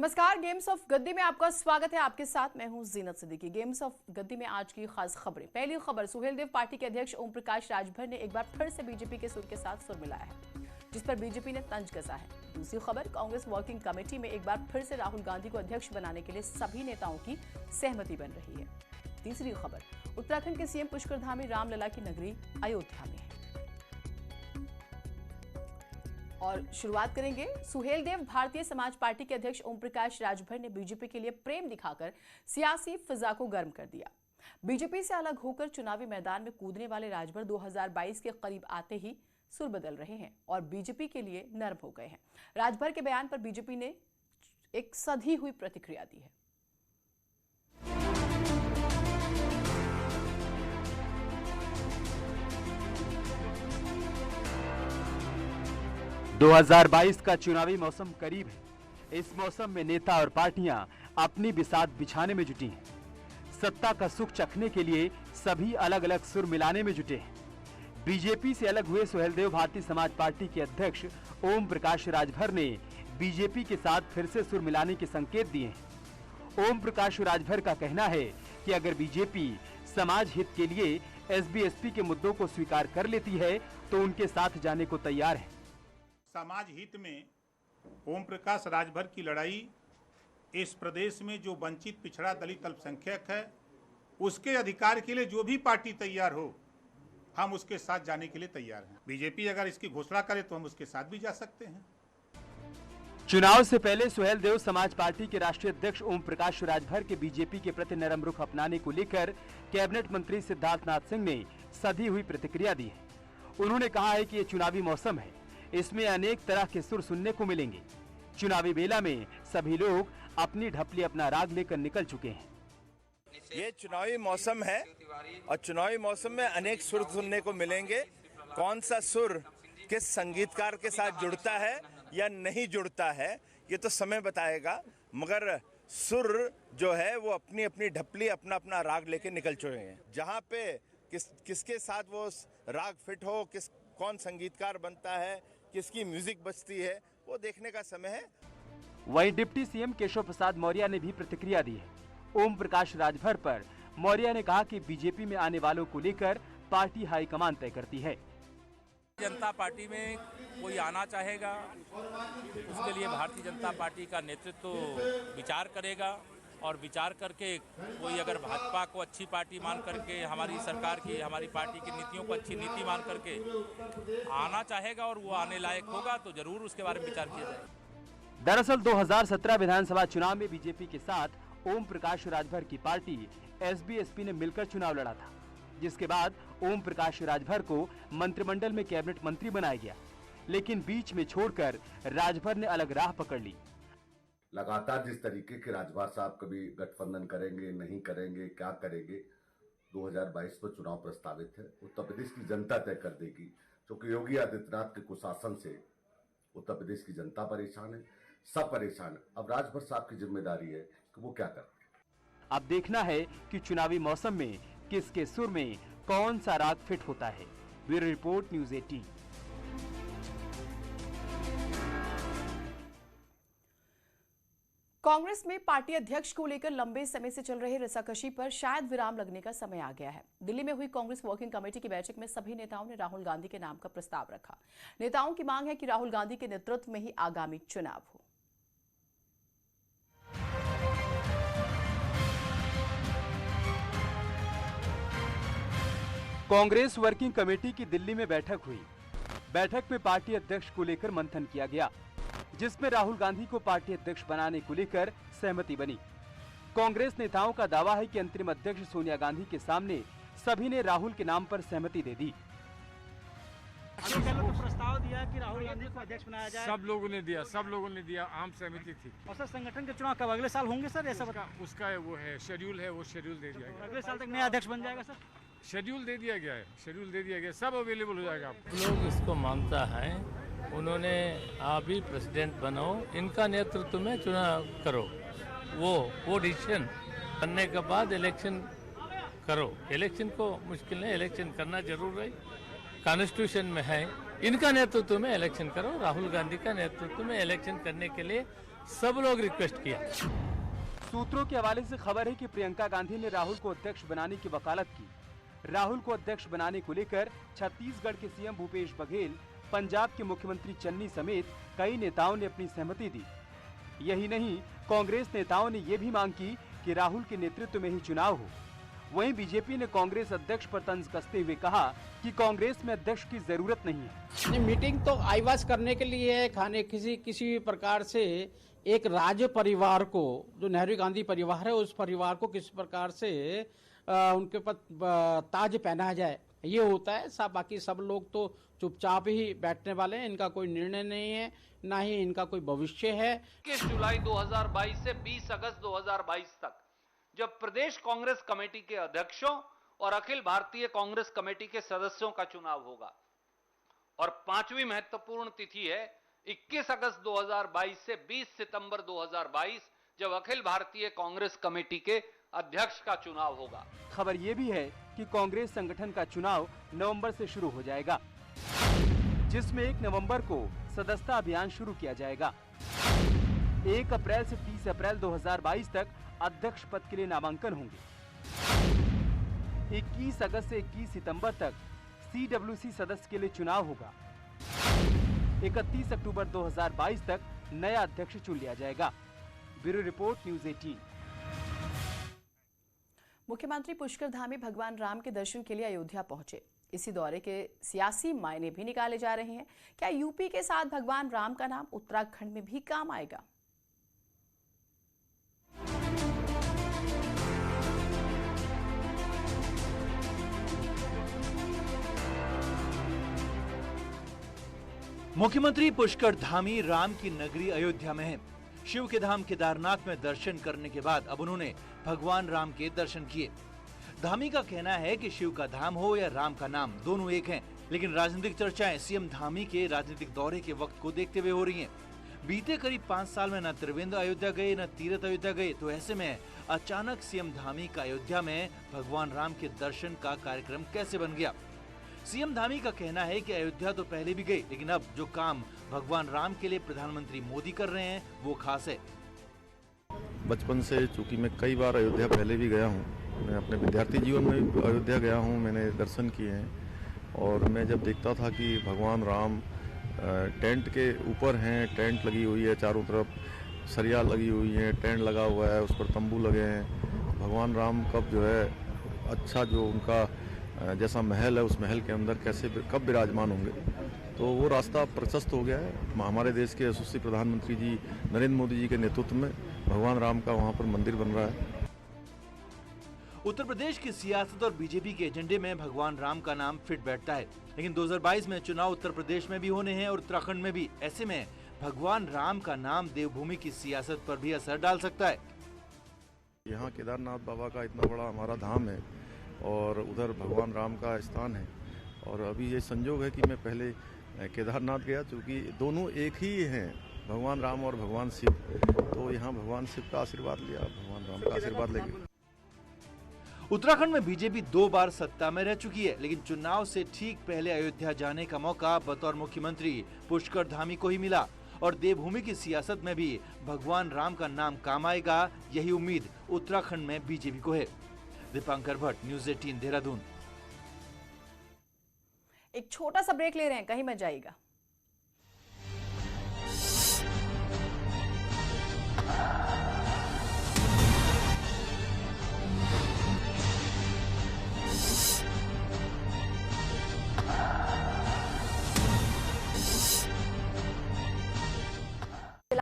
नमस्कार, games of गद्दी में आपका स्वागत है। आपके साथ मैं हूं जीनत सिद्दीकी। गेम्स ऑफ गद्दी में आज की खास खबरें। पहली खबर, सुहेलदेव पार्टी के अध्यक्ष ओम प्रकाश राजभर ने एक बार फिर से बीजेपी के सुर के साथ सुर मिलाया है, जिस पर बीजेपी ने तंज कसा है। दूसरी खबर, कांग्रेस वर्किंग कमेटी में एक बार फिर से राहुल गांधी को अध्यक्ष बनाने के लिए सभी नेताओं की सहमति बन रही है। तीसरी खबर, उत्तराखंड के सीएम पुष्कर धामी रामलला की नगरी अयोध्या में है। और शुरुआत करेंगे, सुहेलदेव भारतीय समाज पार्टी के अध्यक्ष ओम प्रकाश राजभर ने बीजेपी के लिए प्रेम दिखाकर सियासी फिजा को गर्म कर दिया। बीजेपी से अलग होकर चुनावी मैदान में कूदने वाले राजभर 2022 के करीब आते ही सुर बदल रहे हैं और बीजेपी के लिए नर्म हो गए हैं। राजभर के बयान पर बीजेपी ने एक सधी हुई प्रतिक्रिया दी है। 2022 का चुनावी मौसम करीब है। इस मौसम में नेता और पार्टियां अपनी बिसात बिछाने में जुटी हैं। सत्ता का सुख चखने के लिए सभी अलग अलग सुर मिलाने में जुटे हैं। बीजेपी से अलग हुए सुहेलदेव भारतीय समाज पार्टी के अध्यक्ष ओम प्रकाश राजभर ने बीजेपी के साथ फिर से सुर मिलाने के संकेत दिए हैं। ओम प्रकाश राजभर का कहना है कि अगर बीजेपी समाज हित के लिए एसबी-एसपी के मुद्दों को स्वीकार कर लेती है तो उनके साथ जाने को तैयार है। समाज हित में ओम प्रकाश राजभर की लड़ाई इस प्रदेश में जो वंचित पिछड़ा दलित अल्पसंख्यक है उसके अधिकार के लिए जो भी पार्टी तैयार हो, हम उसके साथ जाने के लिए तैयार हैं। बीजेपी अगर इसकी घोषणा करे तो हम उसके साथ भी जा सकते हैं। चुनाव से पहले सुहेलदेव समाज पार्टी के राष्ट्रीय अध्यक्ष ओम प्रकाश राजभर के बीजेपी के प्रति नरम रुख अपनाने को लेकर कैबिनेट मंत्री सिद्धार्थनाथ सिंह ने सधी हुई प्रतिक्रिया दी है। उन्होंने कहा है कि ये चुनावी मौसम है, इसमें अनेक तरह के सुर सुनने को मिलेंगे। चुनावी बेला में सभी लोग अपनी ढपली अपना राग लेकर निकल चुके हैं। ये चुनावी मौसम है और चुनावी मौसम में अनेक सुर सुनने को मिलेंगे। कौन सा सुर किस संगीतकार के साथ जुड़ता है या नहीं जुड़ता है ये तो समय बताएगा, मगर सुर जो है वो अपनी अपनी ढपली अपना अपना राग लेके निकल चुके हैं। जहाँ पे किसके साथ वो राग फिट हो, कौन संगीतकार बनता है, किसकी म्यूजिक बजती है, वो देखने का समय है। वहीं डिप्टी सीएम केशव प्रसाद मौर्य ने भी प्रतिक्रिया दी है। ओम प्रकाश राजभर पर मौर्य ने कहा कि बीजेपी में आने वालों को लेकर पार्टी हाईकमान तय करती है। जनता पार्टी में कोई आना चाहेगा, उसके लिए भारतीय जनता पार्टी का नेतृत्व विचार करेगा और विचार करके कोई अगर भाजपा को अच्छी पार्टी मान करके हमारी सरकार की, हमारी पार्टी की नीतियों को अच्छी नीति मान करके आना चाहेगा और वो आने लायक होगा तो जरूर उसके बारे में विचार किया जाएगा। दरअसल 2017 विधानसभा चुनाव में बीजेपी के साथ ओम प्रकाश राजभर की पार्टी एसबी-एसपी ने मिलकर चुनाव लड़ा था, जिसके बाद ओम प्रकाश राजभर को मंत्रिमंडल में कैबिनेट मंत्री बनाया गया, लेकिन बीच में छोड़कर राजभर ने अलग राह पकड़ ली। लगातार जिस तरीके के राजभर साहब कभी गठबंधन करेंगे, नहीं करेंगे, क्या करेंगे, 2022 में चुनाव प्रस्तावित है। उत्तर प्रदेश की जनता तय कर देगी, क्योंकि योगी आदित्यनाथ के कुशासन से उत्तर प्रदेश की जनता परेशान है, सब परेशान है। अब राजभर साहब की जिम्मेदारी है कि वो क्या करते हैं। अब देखना है कि चुनावी मौसम में किसके सुर में कौन सा राग फिट होता है। Bureau report, news 18। कांग्रेस में पार्टी अध्यक्ष को लेकर लंबे समय से चल रहे रस्साकशी पर शायद विराम लगने का समय आ गया है। दिल्ली में हुई कांग्रेस वर्किंग कमेटी की बैठक में सभी नेताओं ने राहुल गांधी के नाम का प्रस्ताव रखा। नेताओं की मांग है कि राहुल गांधी के नेतृत्व में ही आगामी चुनाव हो। कांग्रेस वर्किंग कमेटी की दिल्ली में बैठक हुई। बैठक में पार्टी अध्यक्ष को लेकर मंथन किया गया, जिसमें राहुल गांधी को पार्टी अध्यक्ष बनाने को लेकर सहमति बनी। कांग्रेस नेताओं का दावा है कि अंतरिम अध्यक्ष सोनिया गांधी के सामने सभी ने राहुल के नाम पर सहमति दे दी। प्रस्ताव दिया कि राहुल गांधी को अध्यक्ष बनाया जाए। सब लोगों ने दिया, आम सहमति थी। और सर, संगठन के चुनाव कब अगले साल होंगे सर? ऐसा उसका वो है शेड्यूल है, वो शेड्यूल दे दिया गया। अगले साल तक नया अध्यक्ष बन जाएगा सर? शेड्यूल दे दिया गया है, सब अवेलेबल हो जाएगा। लोग इसको मानता है, उन्होंने आप ही प्रेसिडेंट बनो, इनका नेतृत्व में चुनाव करो, वो डिसीजन करने के बाद इलेक्शन करो। इलेक्शन को मुश्किल है, इलेक्शन करना जरूर है, कॉन्स्टिट्यूशन में है। इनका नेतृत्व में इलेक्शन करो, राहुल गांधी का नेतृत्व में इलेक्शन करने के लिए सब लोग रिक्वेस्ट किया। सूत्रों के हवाले से खबर है कि प्रियंका गांधी ने राहुल को अध्यक्ष बनाने की वकालत की। राहुल को अध्यक्ष बनाने को लेकर छत्तीसगढ़ के सीएम भूपेश बघेल, पंजाब के मुख्यमंत्री चन्नी समेत कई नेताओं ने अपनी सहमति दी। यही नहीं, कांग्रेस नेताओं ने ये भी मांग की कि राहुल के नेतृत्व में ही चुनाव हो। वहीं बीजेपी ने कांग्रेस अध्यक्ष पर तंज कसते हुए कहा कि कांग्रेस में अध्यक्ष की जरूरत नहीं है। मीटिंग तो आईवास करने के लिए है, खाने किसी प्रकार से एक राज्य परिवार को, जो नेहरू गांधी परिवार है, उस परिवार को किस प्रकार से उनके ऊपर ताज पहनाया जाए, ये होता है। सब बाकी सब लोग तो चुपचाप ही बैठने वाले हैं। इनका कोई निर्णय नहीं है, ना ही इनका कोई भविष्य है। 21 जुलाई 2022 से 20 अगस्त 2022 तक जब प्रदेश कांग्रेस कमेटी के अध्यक्षों और अखिल भारतीय कांग्रेस कमेटी के सदस्यों का चुनाव होगा। और पांचवी महत्वपूर्ण तिथि है 21 अगस्त 2022 से 20 सितंबर 2022 जब अखिल भारतीय कांग्रेस कमेटी के अध्यक्ष का चुनाव होगा। खबर ये भी है कि कांग्रेस संगठन का चुनाव नवंबर से शुरू हो जाएगा, जिसमें 1 नवंबर को सदस्यता अभियान शुरू किया जाएगा। 1 अप्रैल से 30 अप्रैल 2022 तक अध्यक्ष पद के लिए नामांकन होंगे। 21 अगस्त से 21 सितंबर तक CWC सदस्य के लिए चुनाव होगा। 31 अक्टूबर 2022 तक नया अध्यक्ष चुन लिया जाएगा। Bureau report, news 18। मुख्यमंत्री पुष्कर धामी भगवान राम के दर्शन के लिए अयोध्या पहुंचे। इसी दौरे के सियासी मायने भी निकाले जा रहे हैं। क्या यूपी के साथ भगवान राम का नाम उत्तराखंड में भी काम आएगा? मुख्यमंत्री पुष्कर धामी राम की नगरी अयोध्या में हैं। शिव के धाम केदारनाथ में दर्शन करने के बाद अब उन्होंने भगवान राम के दर्शन किए। धामी का कहना है कि शिव का धाम हो या राम का नाम, दोनों एक हैं। लेकिन राजनीतिक चर्चाएं सीएम धामी के राजनीतिक दौरे के वक्त को देखते हुए हो रही हैं। बीते करीब 5 साल में न त्रिवेंद्र अयोध्या गए, न तीरथ अयोध्या गए, तो ऐसे में अचानक सीएम धामी का अयोध्या में भगवान राम के दर्शन का कार्यक्रम कैसे बन गया? सीएम धामी का कहना है कि अयोध्या तो पहले भी गए, लेकिन अब जो काम भगवान राम के लिए प्रधानमंत्री मोदी कर रहे हैं वो खास है। बचपन से चूंकि मैं कई बार अयोध्या पहले भी गया हूँ, मैं अपने विद्यार्थी जीवन में अयोध्या गया हूँ, मैंने दर्शन किए हैं। और मैं जब देखता था कि भगवान राम टेंट के ऊपर हैं, टेंट लगी हुई है, चारों तरफ सरिया लगी हुई है, टेंट लगा हुआ है, उस पर तंबू लगे हैं। भगवान राम कब जो है अच्छा जो उनका जैसा महल है, उस महल के अंदर कैसे कब विराजमान होंगे, तो वो रास्ता प्रशस्त हो गया है। हमारे देश के यशस्वी प्रधानमंत्री जी नरेंद्र मोदी जी के नेतृत्व में भगवान राम का वहाँ पर मंदिर बन रहा है। उत्तर प्रदेश की सियासत और बीजेपी के एजेंडे में भगवान राम का नाम फिट बैठता है। लेकिन 2022 में चुनाव उत्तर प्रदेश में भी होने हैं और उत्तराखंड में भी। ऐसे में भगवान राम का नाम देवभूमि की सियासत पर भी असर डाल सकता है। यहाँ केदारनाथ बाबा का इतना बड़ा हमारा धाम है और उधर भगवान राम का स्थान है। और अभी ये संजोग है कि मैं पहले केदारनाथ गया, चूँकि दोनों एक ही हैं, भगवान राम और भगवान शिव, तो यहाँ भगवान शिव का आशीर्वाद लिया, भगवान राम का आशीर्वाद लेंगे। उत्तराखंड में बीजेपी 2 बार सत्ता में रह चुकी है, लेकिन चुनाव से ठीक पहले अयोध्या जाने का मौका बतौर मुख्यमंत्री पुष्कर धामी को ही मिला। और देवभूमि की सियासत में भी भगवान राम का नाम काम आएगा, यही उम्मीद उत्तराखंड में बीजेपी को है। दीपांकर भट्ट, न्यूज़ 18, देहरादून। एक छोटा सा ब्रेक ले रहे हैं, कहीं मत जाइएगा।